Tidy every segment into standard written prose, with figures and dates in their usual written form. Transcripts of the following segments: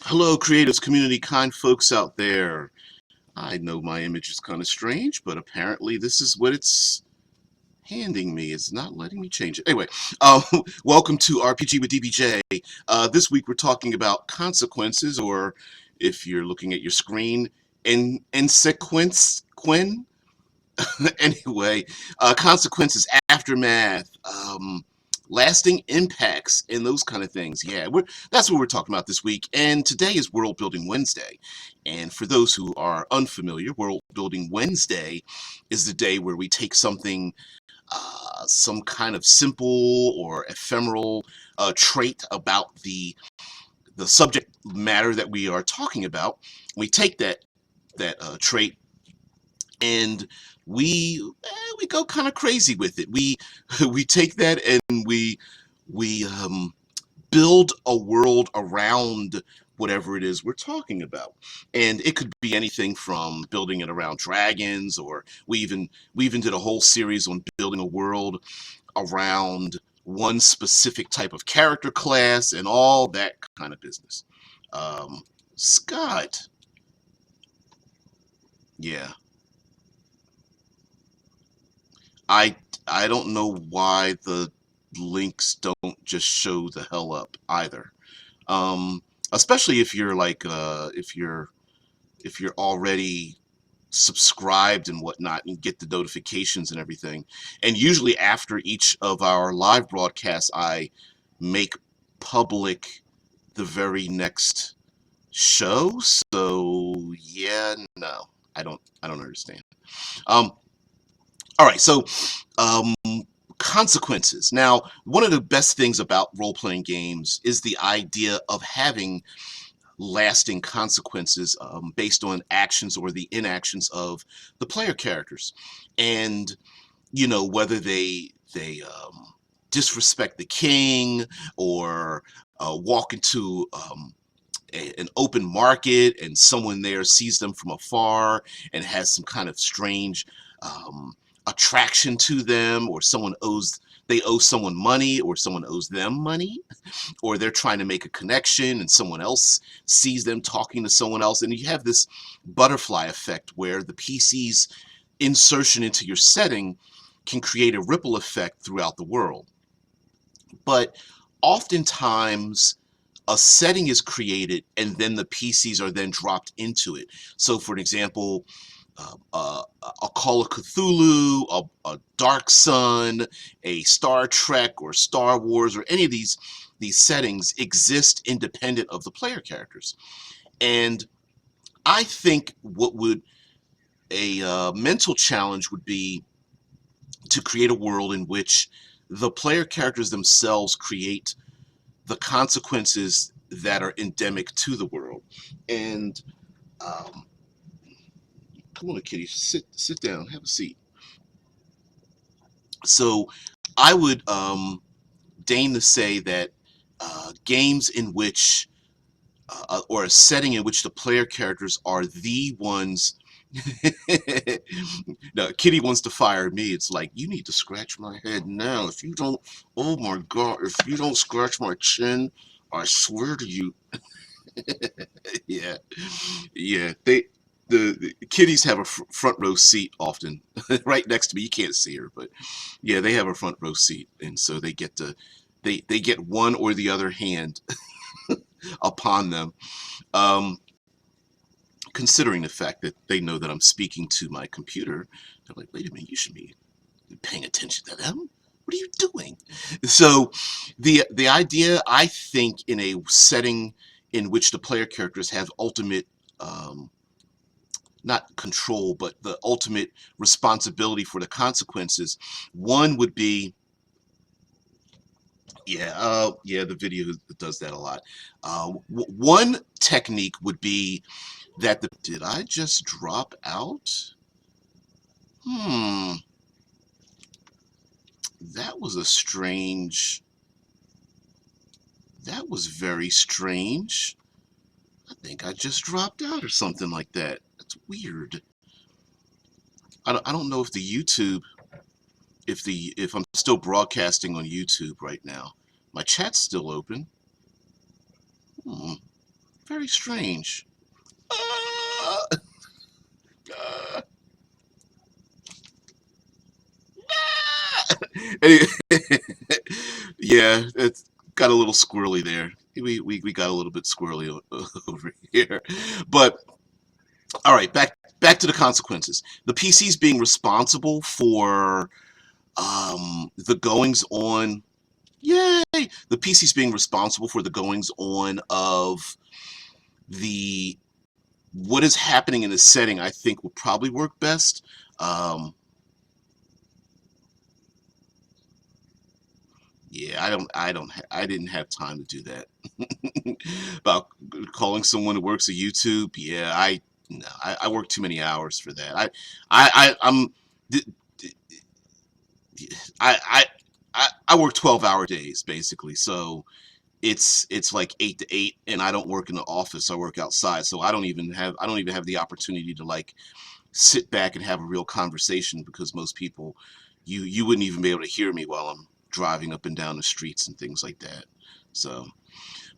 Hello, creatives, community, kind folks out there. I know my image is kind of strange, but apparently this is what it's handing me. It's not letting me change it. Anyway, um, welcome to RPG with DBJ. This week we're talking about consequences, or if you're looking at your screen, in sequence, Quinn. Anyway, consequences, aftermath, lasting impacts, and those kind of things. Yeah, that's what we're talking about this week. And today is World Building Wednesday. And for those who are unfamiliar, World Building Wednesday is the day where we take something, some kind of simple or ephemeral trait about the subject matter that we are talking about. We take that trait and we go kind of crazy with it. We take that and we build a world around whatever it is we're talking about. And it could be anything from building it around dragons, or we even did a whole series on building a world around one specific type of character class and all that kind of business. Um, Scott, yeah. I I don't know why the links don't just show the hell up either. Um, Especially if you're like if you're already subscribed and whatnot and get the notifications and everything. And usually after each of our live broadcasts, I make public the very next show. So yeah, no, I don't understand. Um, all right, so um, consequences. Now, one of the best things about role-playing games is the idea of having lasting consequences based on actions or the inactions of the player characters, and whether they disrespect the king, or walk into an open market and someone there sees them from afar and has some kind of strange um, attraction to them, or they owe someone money, or someone owes them money, or they're trying to make a connection and someone else sees them talking to someone else, and you have this butterfly effect where the PC's insertion into your setting can create a ripple effect throughout the world. But oftentimes a setting is created and then the PCs are then dropped into it. So for an example, a Call of Cthulhu, a Dark Sun, a Star Trek or Star Wars, or any of these settings exist independent of the player characters. And I think what would a mental challenge would be to create a world in which the player characters themselves create the consequences that are endemic to the world. And um, come on, kitty, sit down, have a seat. So I would deign to say that games in which, or a setting in which the player characters are the ones. No, Kitty wants to fire me. It's like, you need to scratch my head now. If you don't, oh my God, if you don't scratch my chin, I swear to you. Yeah, yeah. The kitties have a front row seat often, right next to me. You can't see her, but yeah, they have a front row seat, and so they get one or the other hand upon them. Um, Considering the fact that they know that I'm speaking to my computer, they're like, wait a minute, you should be paying attention to them. What are you doing? So the idea, I think, in a setting in which the player characters have ultimate not control, but the ultimate responsibility for the consequences. One would be, yeah, yeah, the video does that a lot. One technique would be that did I just drop out? Hmm, that was a strange, that was very strange. I think I just dropped out or something like that. That's weird. I don't know if the YouTube, if I'm still broadcasting on YouTube right now. My chat's still open. Hmm. Very strange. Uh, uh, Any- yeah, it's got a little squirrely there. We got a little bit squirrely over here. But all right, back to the consequences. The PC's being responsible for the goings on. Yay! The PC's being responsible for the goings on of the what is happening in the setting. I think will probably work best. Um, yeah, I didn't have time to do that. About calling someone who works at YouTube. Yeah, no, I work too many hours for that. I'm d- d- I work 12-hour days basically. So it's like 8 to 8, and I don't work in the office. I work outside, so I don't even have the opportunity to like sit back and have a real conversation because most people you wouldn't even be able to hear me while I'm driving up and down the streets and things like that. So,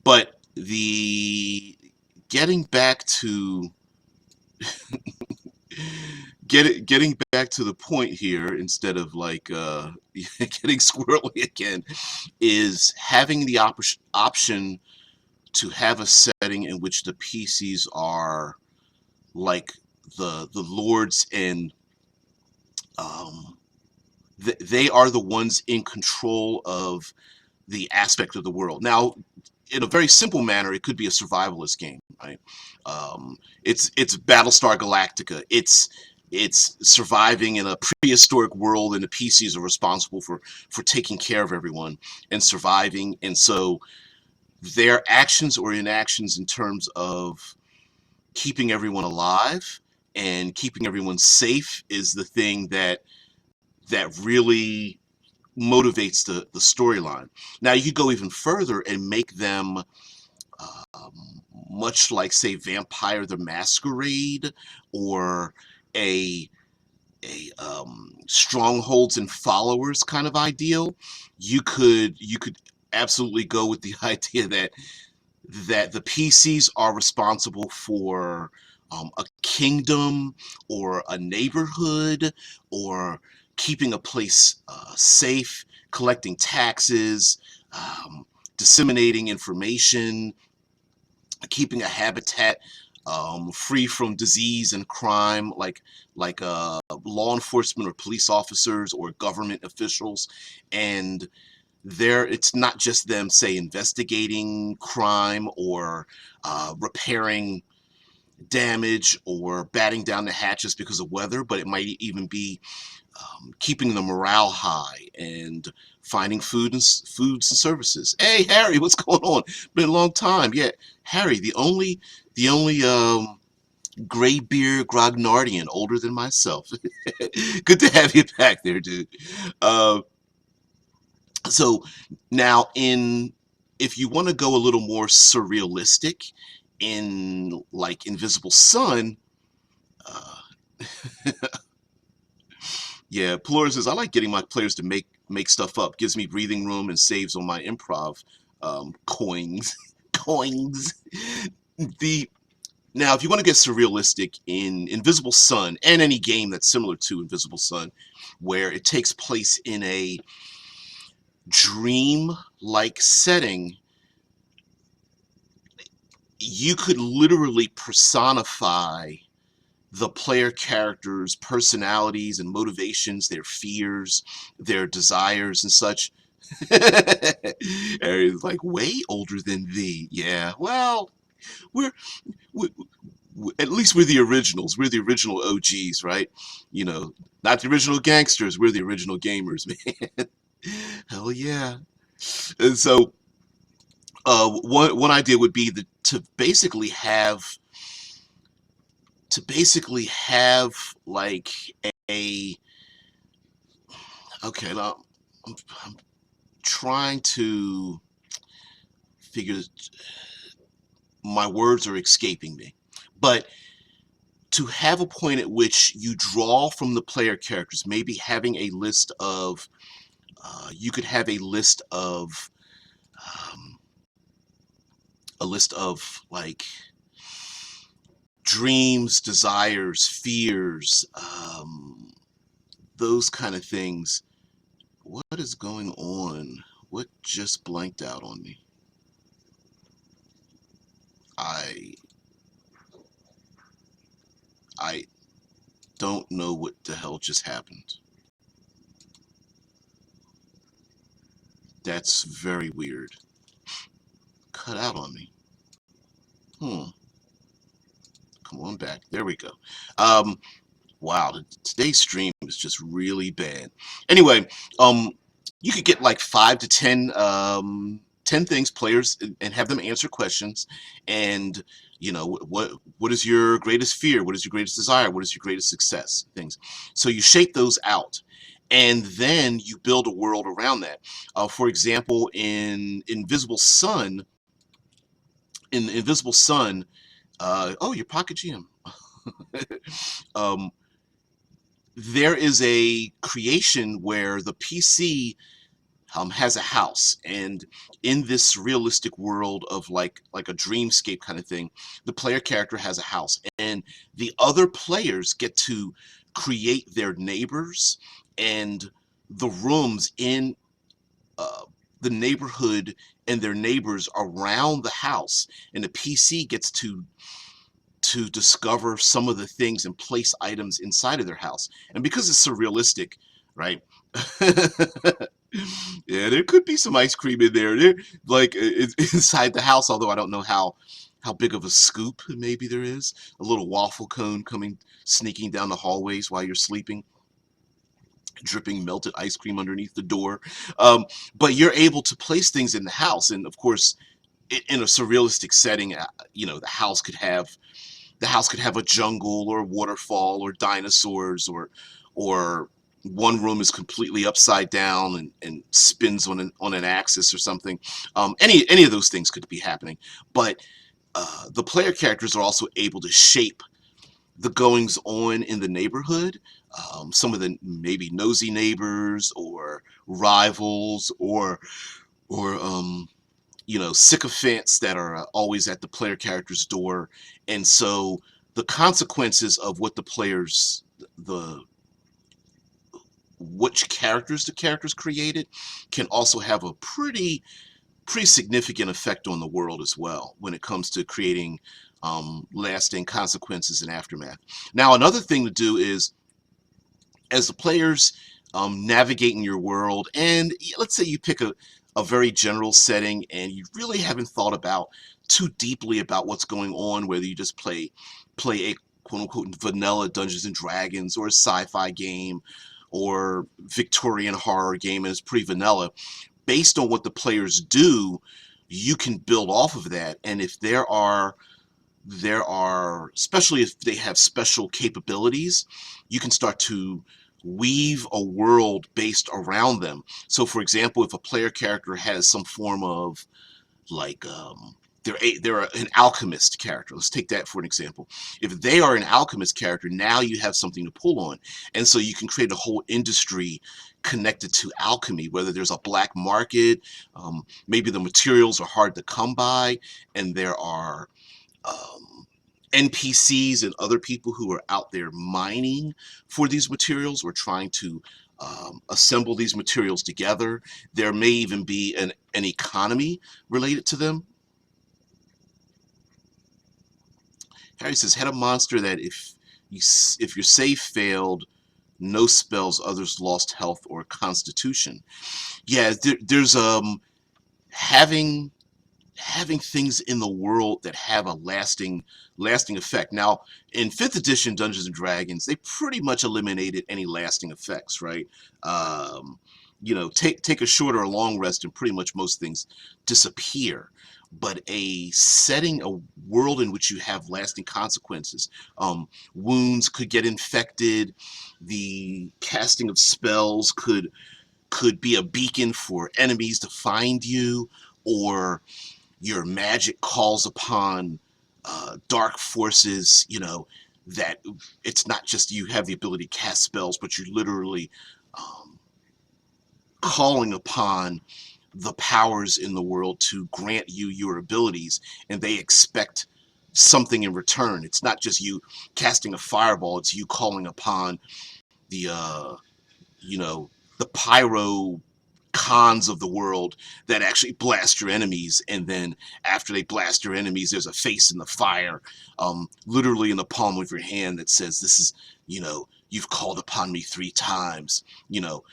but the getting back to getting back to the point here instead of like getting squirrely again is having the option to have a setting in which the PCs are like the lords and um, they are the ones in control of the aspect of the world. Now, in a very simple manner, it could be a survivalist game, right? It's Battlestar Galactica. It's surviving in a prehistoric world, and the PCs are responsible for taking care of everyone and surviving. And so their actions or inactions in terms of keeping everyone alive and keeping everyone safe is the thing that really motivates the storyline. Now you could go even further and make them much like say Vampire the Masquerade or a strongholds and followers kind of ideal. You could absolutely go with the idea that the PCs are responsible for a kingdom or a neighborhood or keeping a place safe, collecting taxes, um, disseminating information, keeping a habitat free from disease and crime, like law enforcement or police officers or government officials, and it's not just them say investigating crime or repairing damage or batting down the hatches because of weather, but it might even be keeping the morale high and finding foods and services. Hey Harry, what's going on? Been a long time. Yeah, Harry, the only gray beard grognardian older than myself. Good to have you back there, dude. Uh, so now in if you want to go a little more surrealistic in like Invisible Sun, uh, yeah, Pelora says I like getting my players to make stuff up. Gives me breathing room and saves on my improv coins. Coins. The Now, if you want to get surrealistic in Invisible Sun and any game that's similar to Invisible Sun, where it takes place in a dream-like setting, you could literally personify the player characters' personalities and motivations, their fears, their desires, and such. Area's like way older than thee. Yeah, well, we're we, at least we're the originals. We're the original OGs, right? You know, not the original gangsters. We're the original gamers, man. Hell yeah. And so, one idea would be to basically have like a okay. Now I'm trying to figure. My words are escaping me, but to have a point at which you draw from the player characters, maybe having a list of, you could have a list of um, a list of like dreams, desires, fears, those kind of things. What is going on? What just blanked out on me? I I don't know what the hell just happened. That's very weird. Cut out on me. Hmm. Come on back. There we go. Um, wow, today's stream is just really bad. Anyway, um, you could get like 5 to 10, 10 things players and have them answer questions. And you know what is your greatest fear? What is your greatest desire? What is your greatest success? Things. So you shape those out, and then you build a world around that. For example, in Invisible Sun, oh, your Pocket GM. um, there is a creation where the PC has a house, and in this realistic world of like a dreamscape kind of thing, the player character has a house, and the other players get to create their neighbors and the rooms in uh, the neighborhood and their neighbors around the house, and the PC gets to discover some of the things and place items inside of their house. And because it's surrealistic, right? Yeah, there could be some ice cream in there. There, like inside the house. Although I don't know how big of a scoop maybe there is. A little waffle cone coming sneaking down the hallways while you're sleeping, dripping melted ice cream underneath the door. Um, but you're able to place things in the house, and of course, in a surrealistic setting, the house could have a jungle or a waterfall or dinosaurs, or one room is completely upside down and spins on an axis or something. Any of those things could be happening, but the player characters are also able to shape the goings on in the neighborhood. Some of the maybe nosy neighbors or rivals or sycophants that are always at the player character's door. And so the consequences of what the which characters the characters created can also have a pretty significant effect on the world as well when it comes to creating lasting consequences and aftermath. Now, another thing to do is, as the players navigating your world, and let's say you pick a very general setting and you really haven't thought about too deeply about what's going on, whether you just play a quote unquote vanilla Dungeons and Dragons or a sci-fi game or Victorian horror game, and it's pretty vanilla. Based on what the players do, you can build off of that. And if there are, especially if they have special capabilities, you can start to weave a world based around them. So for example, if a player character has some form of like they're an alchemist character. Let's take that for an example. If they are an alchemist character, now you have something to pull on, and so you can create a whole industry connected to alchemy. Whether there's a black market, maybe the materials are hard to come by, and there are NPCs and other people who are out there mining for these materials or trying to assemble these materials together. There may even be an economy related to them. Harry says, had a monster that if your save failed, no spells, others lost health or constitution. Yeah, there's having things in the world that have a lasting effect. Now, in 5th edition Dungeons and Dragons, they pretty much eliminated any lasting effects, right? Take a short or a long rest and pretty much most things disappear. But a world in which you have lasting consequences, wounds could get infected, the casting of spells could be a beacon for enemies to find you, or your magic calls upon dark forces, that it's not just you have the ability to cast spells, but you're literally calling upon the powers in the world to grant you your abilities, and they expect something in return. It's not just you casting a fireball, it's you calling upon the you know, the pyro cons of the world that actually blast your enemies, and then after they blast your enemies, there's a face in the fire, literally in the palm of your hand, that says, this is, you know, you've called upon me 3 times, you know,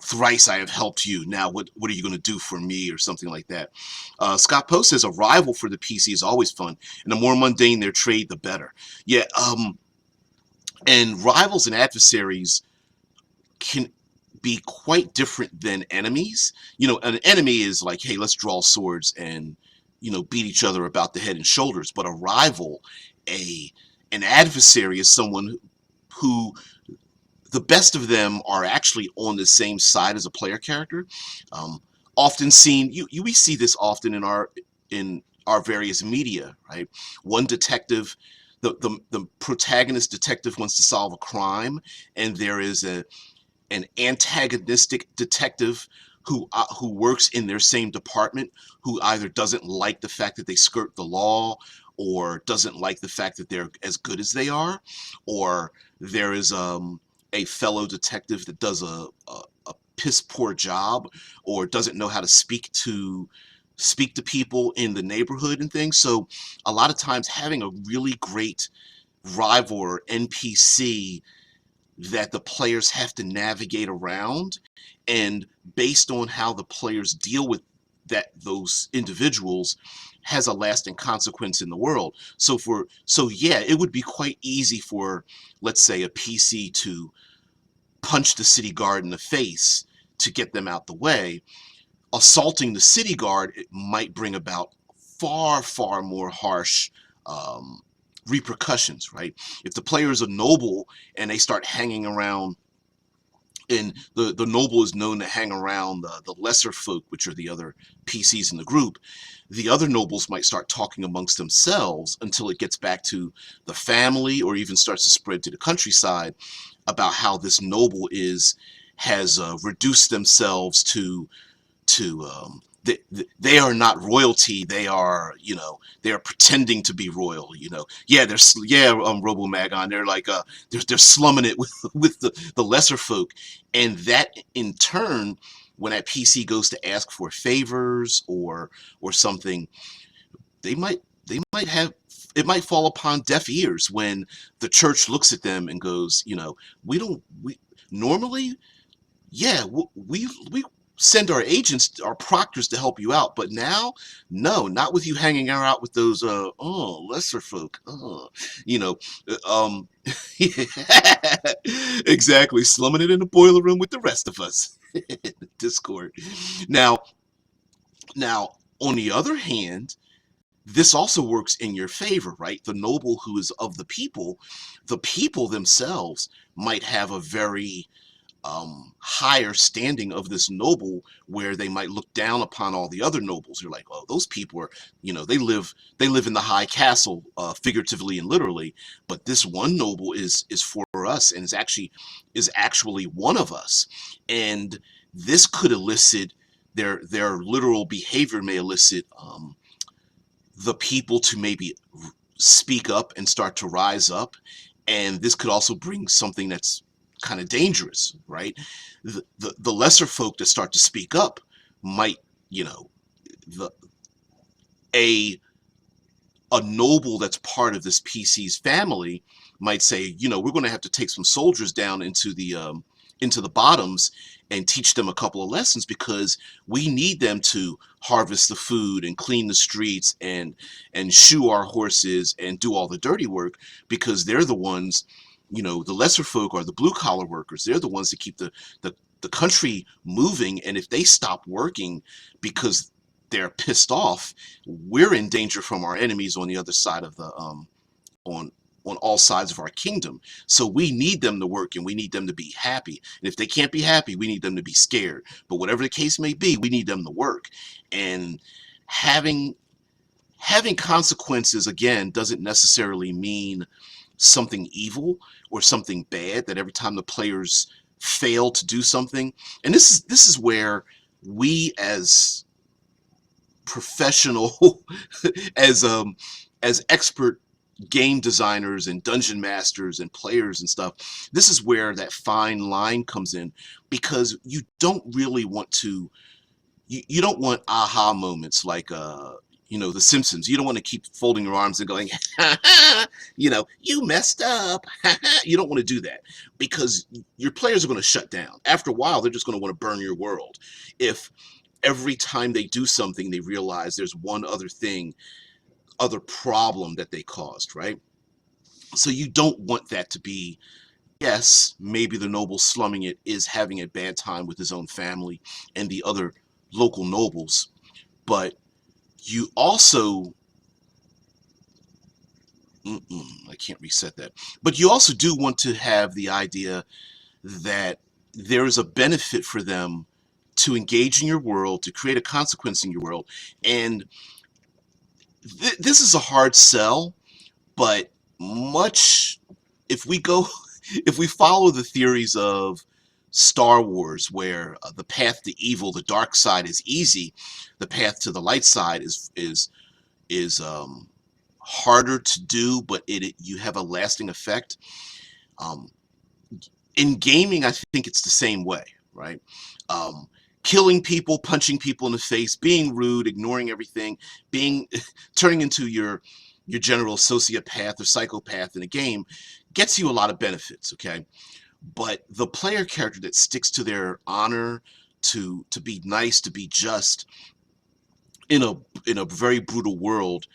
thrice I have helped you, now what are you going to do for me, or something like that. Scott Post says a rival for the PC is always fun, and the more mundane their trade, the better. Yeah, and rivals and adversaries can be quite different than enemies. You know, an enemy is like, hey, let's draw swords and, you know, beat each other about the head and shoulders. But a rival, an adversary, is someone who the best of them are actually on the same side as a player character. Um, Often seen, we see this often in our various media, right? One detective, the protagonist detective wants to solve a crime, and there is an antagonistic detective who works in their same department, who either doesn't like the fact that they skirt the law, or doesn't like the fact that they're as good as they are, or there is a fellow detective that does a piss poor job, or doesn't know how to speak to people in the neighborhood and things. So a lot of times having a really great rival or NPC that the players have to navigate around, and based on how the players deal with those individuals, has a lasting consequence in the world. So yeah, it would be quite easy for, let's say, a PC to punch the city guard in the face to get them out the way. Assaulting the city guard, it might bring about far more harsh um, repercussions, right? If the player is a noble and they start hanging around, and the noble is known to hang around the lesser folk, which are the other PCs in the group, the other nobles might start talking amongst themselves until it gets back to the family, or even starts to spread to the countryside, about how this noble has reduced themselves to they are not royalty. They are, you know, they are pretending to be royal. You know, yeah, Robo Magon. They're like they're slumming it with the lesser folk, and that in turn, when that PC goes to ask for favors or something, they might have, it might fall upon deaf ears when the church looks at them and goes, you know, we normally, yeah, we send our agents, our proctors, to help you out, but now, no, not with you hanging out with those lesser folk. You know, exactly, slumming it in the boiler room with the rest of us. Discord. Now, now, on the other hand, this also works in your favor, right? The noble who is of the people themselves might have a very higher standing of this noble, where they might look down upon all the other nobles. You're like, oh, those people are, you know, they live in the high castle, figuratively and literally, but this one noble is for us, and is actually one of us. And this could elicit, their literal behavior may elicit the people to maybe speak up and start to rise up. And this could also bring something that's kind of dangerous, right? The lesser folk that start to speak up might, you know, the a noble that's part of this PC's family might say, you know, we're going to have to take some soldiers down into the bottoms and teach them a couple of lessons, because we need them to harvest the food and clean the streets and shoe our horses and do all the dirty work, because they're the ones, you know, the lesser folk are the blue collar workers. They're the ones that keep the country moving. And if they stop working because they're pissed off, we're in danger from our enemies on the other side of the on all sides of our kingdom. So we need them to work, and we need them to be happy. And if they can't be happy, we need them to be scared. But whatever the case may be, we need them to work. And having consequences, again, doesn't necessarily mean something evil or something bad, that every time the players fail to do something. And this is where we as professional, as expert game designers and dungeon masters and players and stuff, this is where that fine line comes in, because you don't really want to, you don't want aha moments like the Simpsons. You don't want to keep folding your arms and going, ha ha, you messed up. Ha ha. You don't want to do that, because your players are going to shut down. After a while, they're just going to want to burn your world. If every time they do something, they realize there's one other problem that they caused, right? So you don't want that to be, yes, maybe the noble slumming it is having a bad time with his own family and the other local nobles, but you also, I can't reset that, but you also do want to have the idea that there is a benefit for them to engage in your world, to create a consequence in your world. And this is a hard sell, but much, if we go, if we follow the theories of Star Wars, where the path to evil, the dark side, is easy, the path to the light side is harder to do, but you have a lasting effect. Um, in gaming, I think it's the same way, right? Um, Killing people, punching people in the face, being rude, ignoring everything, being turning into your general sociopath or psychopath in a game gets you a lot of benefits, okay? But the player character that sticks to their honor, to be nice, to be just in a very brutal world,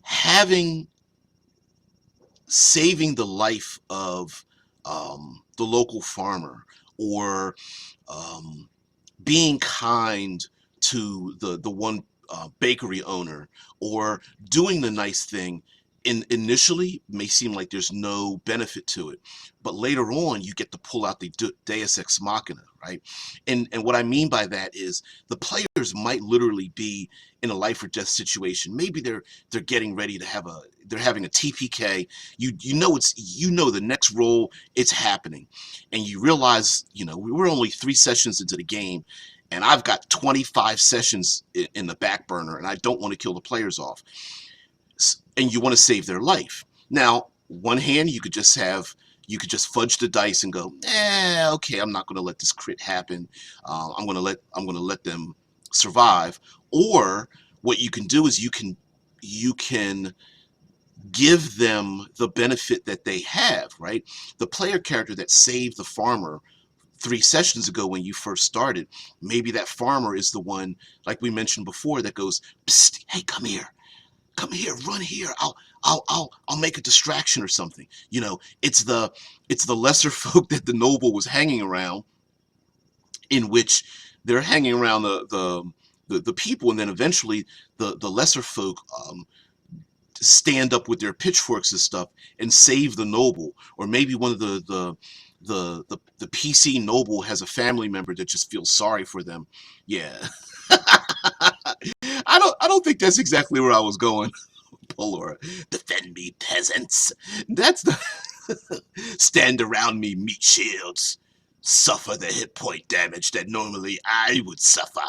having saving the life of the local farmer, or um, being kind to the one bakery owner, or doing the nice thing, initially may seem like there's no benefit to it, but later on you get to pull out the deus ex machina, right? And what I mean by that is the players might literally be in a life or death situation. Maybe they're getting ready to they're having a TPK. You know the next roll, it's happening, and you realize, we're only 3 sessions into the game, and I've got 25 sessions in the back burner, and I don't want to kill the players off. And you want to save their life. Now, one hand, you could just fudge the dice and go, okay, I'm not going to let this crit happen. I'm going to let them survive. Or what you can do is you can give them the benefit that they have, right? The player character that saved the farmer 3 sessions ago when you first started, maybe that farmer is the one, like we mentioned before, that goes, psst, hey, come here, run here. I'll make a distraction or something. It's the lesser folk that the noble was hanging around, in which they're hanging around the people, and then eventually the lesser folk stand up with their pitchforks and stuff and save the noble. Or maybe one of the PC noble has a family member that just feels sorry for them. Yeah. I don't think that's exactly where I was going. Puller, defend me, peasants. That's the stand around me, meat shields. Suffer the hit point damage that normally I would suffer.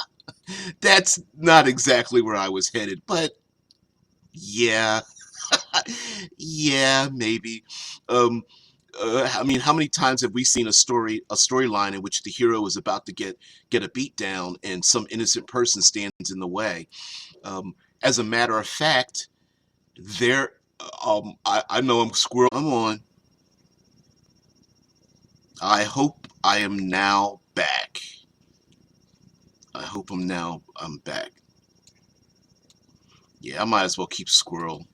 That's not exactly where I was headed, but yeah, yeah, maybe. Um, I mean, how many times have we seen a storyline in which the hero is about to get a beat down and some innocent person stands in the way? As a matter of fact, there, I know I'm squirrel. I'm on. I hope I am now back. I hope I'm back. Yeah, I might as well keep squirrely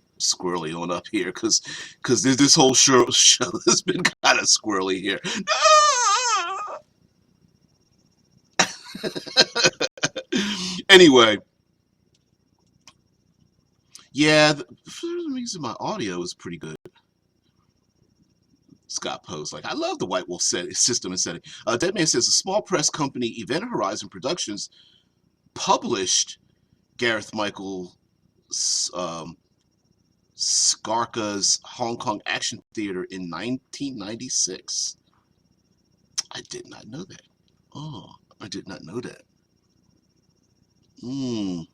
on up here, because this whole show has been kind of squirrely here. Anyway, yeah, for some reason my audio is pretty good. Scott Post, like, I love the White Wolf system and setting. Deadman says a small press company, Event Horizon Productions, published Gareth Michael um, Skarka's Hong Kong Action Theater in 1996. I did not know that. Oh, I did not know that. Mm.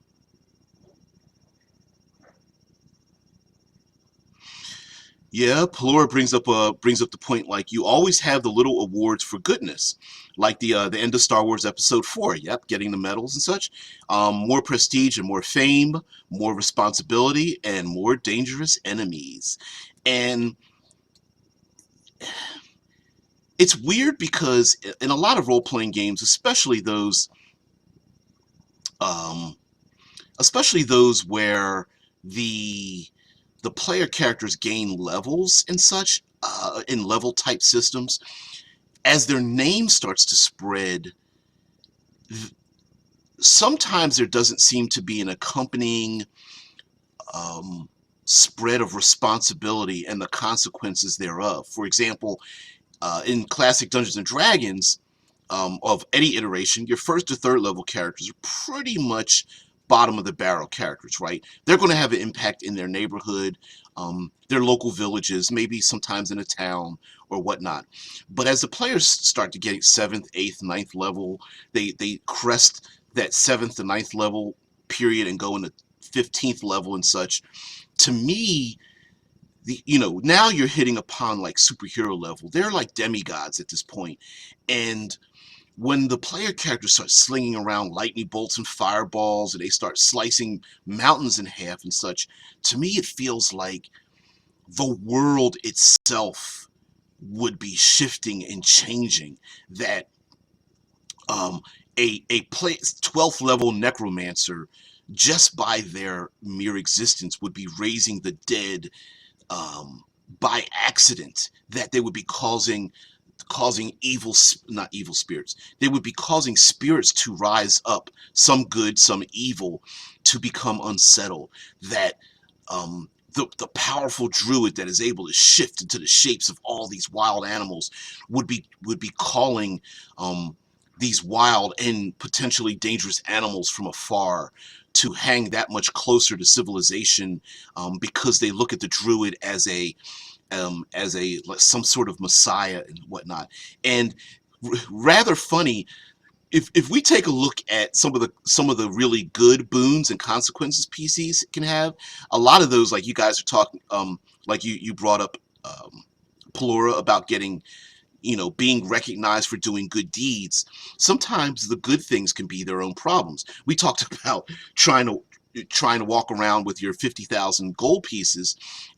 Yeah, Pelora brings up the point, like you always have the little awards for goodness, like the end of Star Wars Episode 4. Yep, getting the medals and such. More prestige and more fame, more responsibility, and more dangerous enemies. And it's weird because in a lot of role playing games, um, especially those where the the player characters gain levels and such in level type systems, as their name starts to spread, sometimes there doesn't seem to be an accompanying um, spread of responsibility and the consequences thereof. For example, in classic Dungeons and Dragons, of any iteration, your first to third level characters are pretty much bottom of the barrel characters, right? They're going to have an impact in their neighborhood, their local villages, maybe sometimes in a town or whatnot. But as the players start to get seventh, eighth, ninth level, they crest that seventh to ninth level period and go into 15th level and such. To me, now you're hitting upon like superhero level. They're like demigods at this point, and when the player characters start slinging around lightning bolts and fireballs and they start slicing mountains in half and such, to me it feels like the world itself would be shifting and changing. That a 12th level necromancer, just by their mere existence, would be raising the dead by accident, that they would be causing not evil spirits. They would be causing spirits to rise up, some good, some evil, to become unsettled. That the powerful druid that is able to shift into the shapes of all these wild animals would be calling these wild and potentially dangerous animals from afar to hang that much closer to civilization, because they look at the druid as a like some sort of messiah and whatnot. And rather funny, if we take a look at some of the really good boons and consequences PCs can have, a lot of those, like you guys are talking, like you brought up, Pelora, about getting, being recognized for doing good deeds. Sometimes the good things can be their own problems. We talked about trying to walk around with your 50,000 gold pieces,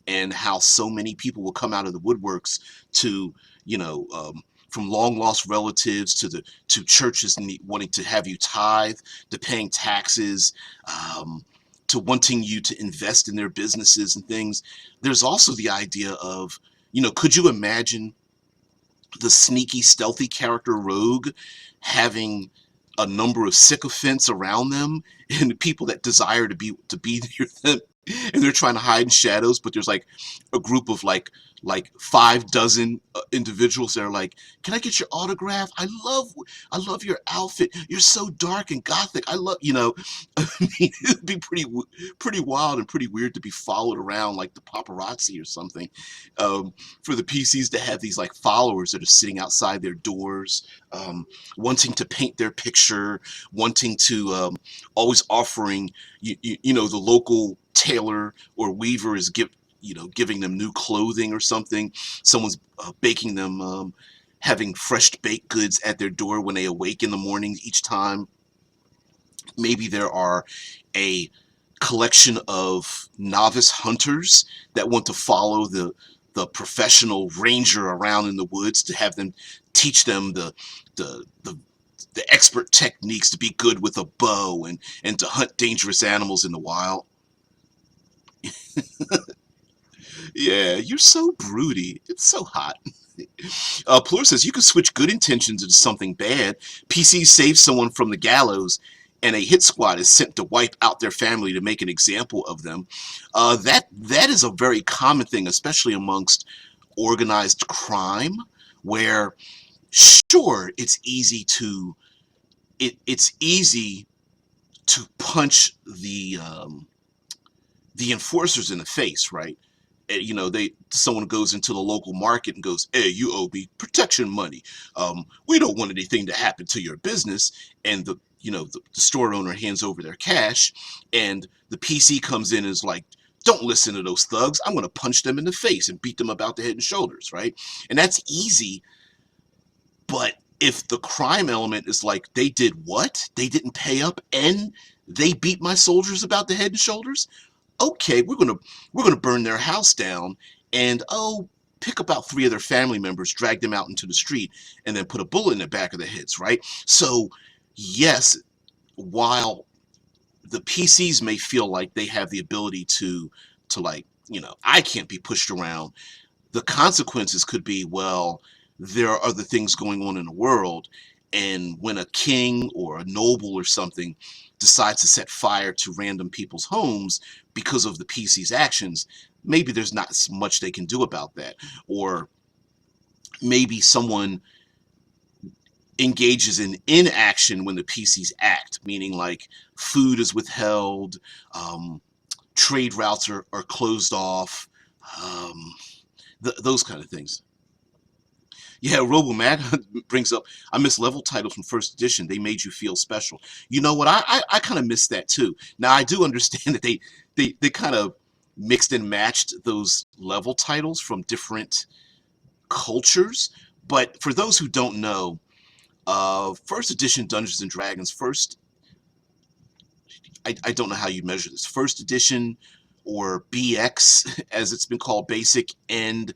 and how so many people will come out of the woodworks to, from long lost relatives to churches wanting to have you tithe, to paying taxes, to wanting you to invest in their businesses and things. There's also the idea of, could you imagine the sneaky, stealthy character rogue having a number of sycophants around them, and people that desire to be near them, and they're trying to hide in shadows, but there's like a group of like 5 dozen individuals that are like, can I get your autograph? I love your outfit, you're so dark and gothic, I love, I mean, it would be pretty wild and pretty weird to be followed around like the paparazzi or something, for the PCs to have these like followers that are sitting outside their doors, wanting to paint their picture, wanting to, always offering, the local tailor or weaver is giving them new clothing or something. Someone's baking them, having fresh baked goods at their door when they awake in the morning each time. Maybe there are a collection of novice hunters that want to follow the professional ranger around in the woods, to have them teach them the the the expert techniques to be good with a bow and to hunt dangerous animals in the wild. Yeah, you're so broody. It's so hot. Plur says you can switch good intentions into something bad. PC saves someone from the gallows, and a hit squad is sent to wipe out their family to make an example of them. That is a very common thing, especially amongst organized crime, where sure it's easy to punch the enforcers in the face, right? Someone goes into the local market and goes, "Hey, you owe me protection money. We don't want anything to happen to your business." And the store owner hands over their cash, and the PC comes in and is like, don't listen to those thugs. I'm going to punch them in the face and beat them about the head and shoulders, right? And that's easy. But if the crime element is like, they did what? They didn't pay up and they beat my soldiers about the head and shoulders? Okay, we're gonna burn their house down, and pick about 3 of their family members, drag them out into the street, and then put a bullet in the back of their heads, right? So yes, while the PCs may feel like they have the ability to like, I can't be pushed around, the consequences could be, well, there are other things going on in the world, and when a king or a noble or something decides to set fire to random people's homes because of the PC's actions, maybe there's not much they can do about that. Or maybe someone engages in inaction when the PCs act, meaning like food is withheld, trade routes are closed off, um, those kind of things. Yeah, RoboMag brings up, I miss level titles from first edition. They made you feel special. You know what? I kind of miss that too. Now I do understand that they kind of mixed and matched those level titles from different cultures. But for those who don't know, first edition Dungeons and Dragons, I don't know how you measure this. First edition, or BX as it's been called, basic and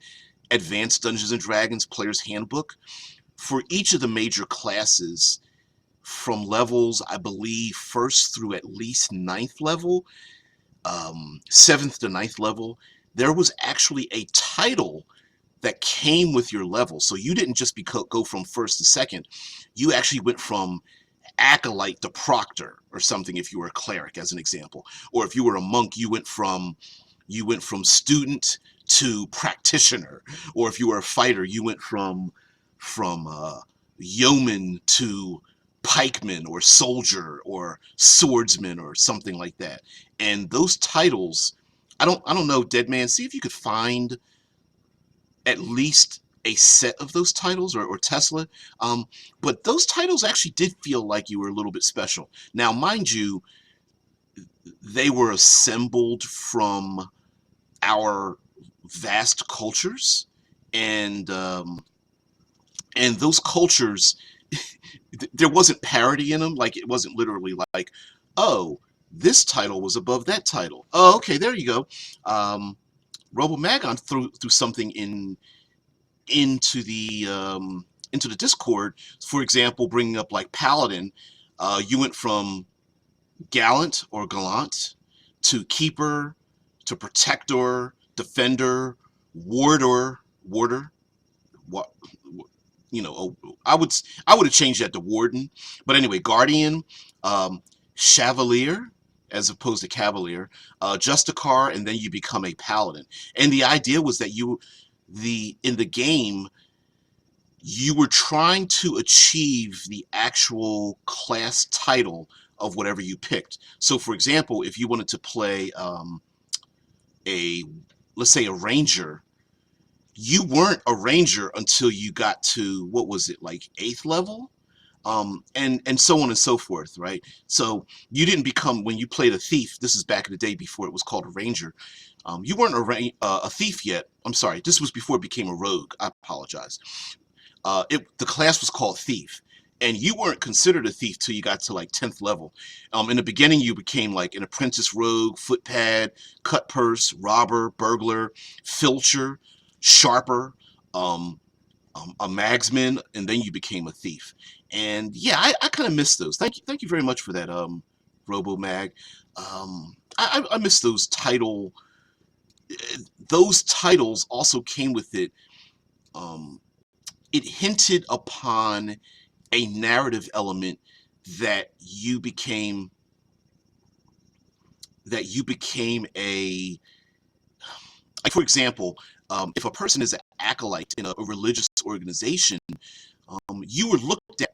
advanced Dungeons and Dragons Player's Handbook, for each of the major classes, from levels, I believe, first through at least ninth level, seventh to ninth level, there was actually a title that came with your level. So you didn't just go from first to second. You actually went from acolyte to proctor or something if you were a cleric, as an example. Or if you were a monk, you went from student to practitioner. Or if you were a fighter, you went from yeoman to pikeman or soldier or swordsman or something like that. And those titles, I don't know, Dead Man, see if you could find at least a set of those titles, or Tesla. But those titles actually did feel like you were a little bit special. Now, mind you, they were assembled from our vast cultures, and those cultures, there wasn't parity in them. Like, it wasn't literally like, oh, this title was above that title. Oh, okay, there you go. RoboMagon threw something into the Discord. For example, bringing up like Paladin, you went from gallant or gallant to keeper to protector, defender, warder. What, I would have changed that to warden, but anyway, guardian, chevalier as opposed to cavalier, justicar, and then you become a paladin. And the idea was that in the game, you were trying to achieve the actual class title of whatever you picked. So, for example, if you wanted to play let's say a ranger, you weren't a ranger until you got to, what was it, like 8th level? And so on and so forth, right? So you didn't become, when you played a thief, this is back in the day before it was called a ranger, you weren't a thief yet. I'm sorry, this was before it became a rogue. I apologize. The class was called thief, and you weren't considered a thief till you got to like 10th level. In the beginning, you became like an apprentice rogue, footpad, cut purse, robber, burglar, filcher, sharper, a magsman, and then you became a thief. And yeah, I kind of miss those. Thank you very much for that, RoboMag. I miss those title. Those titles also came with it. It hinted upon a narrative element that you became a, like, for example, if a person is an acolyte in a religious organization, you were looked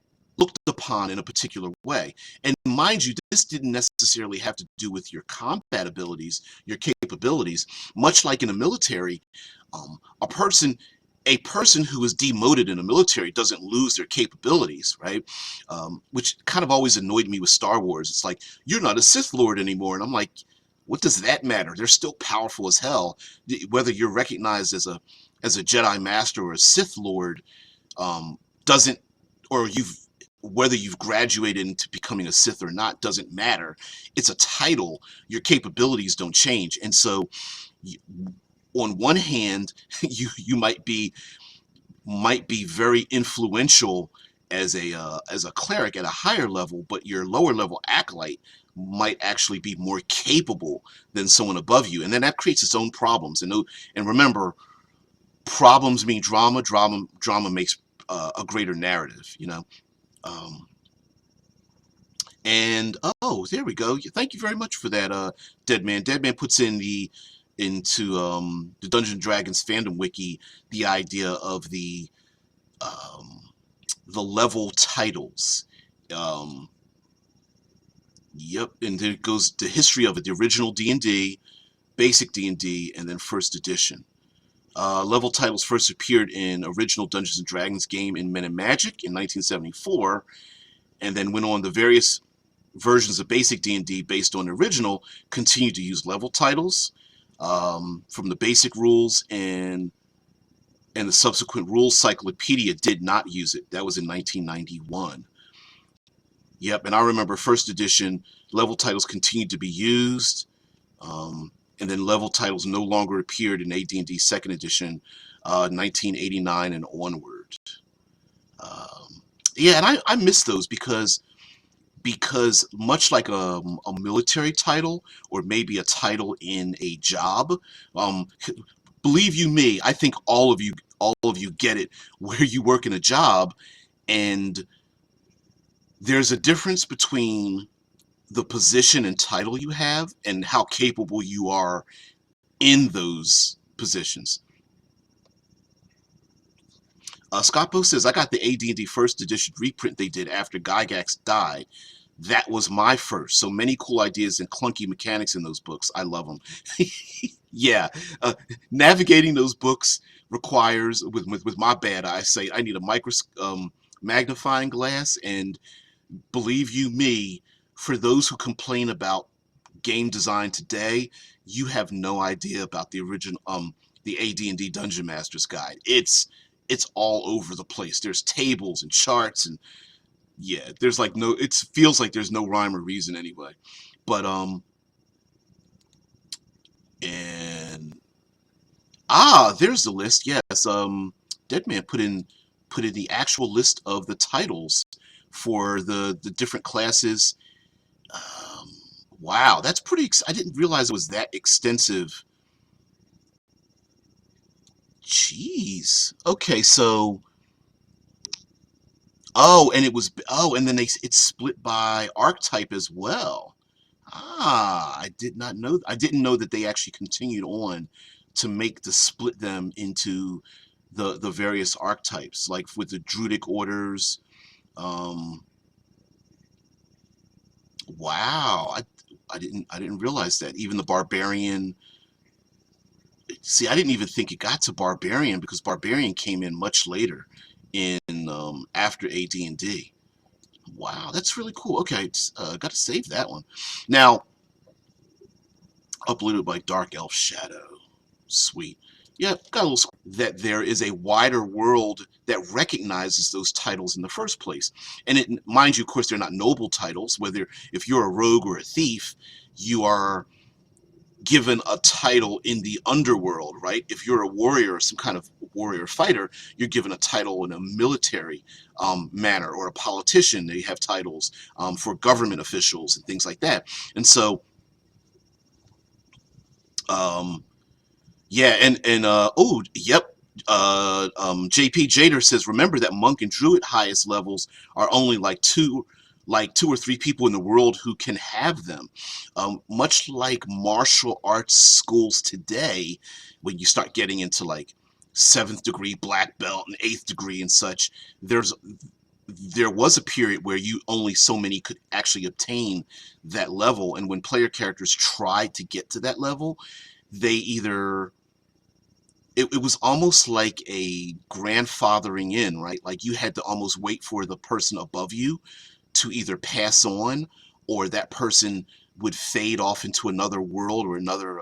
upon in a particular way. And mind you, this didn't necessarily have to do with your combat abilities, your capabilities. Much like in the military, a person, a person who is demoted in the military doesn't lose their capabilities, right? Which kind of always annoyed me with Star Wars. It's like, you're not a Sith Lord anymore. And I'm like, what does that matter? They're still powerful as hell. Whether you're recognized as a Jedi Master or a Sith Lord, doesn't, or whether you've graduated into becoming a Sith or not doesn't matter. It's a title. Your capabilities don't change. And so, on one hand, you might be very influential as a cleric at a higher level, but your lower level acolyte might actually be more capable than someone above you, and then that creates its own problems. And remember, problems mean drama. Drama makes a greater narrative, you know. Um, and oh, there we go. Thank you very much for that, Deadman. Deadman puts into the Dungeons and Dragons fandom wiki the idea of um, the level titles. Um, yep, and there goes the history of it: the original D&D, basic D&D, and then first edition. Level titles first appeared in original Dungeons and Dragons game in Men in Magic in 1974, and then went on the various versions of basic D&D based on the original continued to use level titles from the basic rules, and the subsequent rules cyclopedia did not use it. That was in 1991. Yep, and I remember first edition level titles continued to be used, and then level titles no longer appeared in AD&D second edition, 1989 and onward. Yeah, and I miss those because much like a military title or maybe a title in a job, um, believe you me, I think all of you get it where you work in a job, and there's a difference between the position and title you have and how capable you are in those positions. Scotpo says, I got the AD&D first edition reprint they did after Gygax died. That was my first. So many cool ideas and clunky mechanics in those books. I love them. Yeah, navigating those books requires, with my bad eyesight, I need a magnifying glass. And believe you me, for those who complain about game design today, you have no idea about the original, the AD&D Dungeon Master's Guide. It's all over the place. There's tables and charts, and yeah, there's like no, it feels like there's no rhyme or reason anyway. But and there's the list. Yes, Deadman put in the actual list of the titles for the different classes. Um, wow, that's pretty. I didn't realize it was that extensive. Jeez. Okay, so and then it's split by archetype as well. I did not know. I didn't know that they actually continued on to split them into the various archetypes, like with the Druidic orders. Um, wow, I didn't realize that. Even the barbarian. See, I didn't even think it got to barbarian because barbarian came in much later, in after AD&D. Wow, that's really cool. Okay, got to save that one. Now, uploaded by Dark Elf Shadow. Sweet. Yeah, got a little that there is a wider world that recognizes those titles in the first place. And mind you, of course, they're not noble titles. Whether if you're a rogue or a thief, you are given a title in the underworld, right? If you're a warrior, some kind of warrior fighter, you're given a title in a military manner, or a politician, they have titles for government officials and things like that. And so, um, yeah, and oh, yep. JP Jader says, remember that monk and druid highest levels are only like two or three people in the world who can have them. Much like martial arts schools today, when you start getting into like seventh degree black belt and eighth degree and such, there was a period where you only so many could actually obtain that level, and when player characters tried to get to that level, they either it was almost like a grandfathering in, right? Like you had to almost wait for the person above you to either pass on, or that person would fade off into another world or another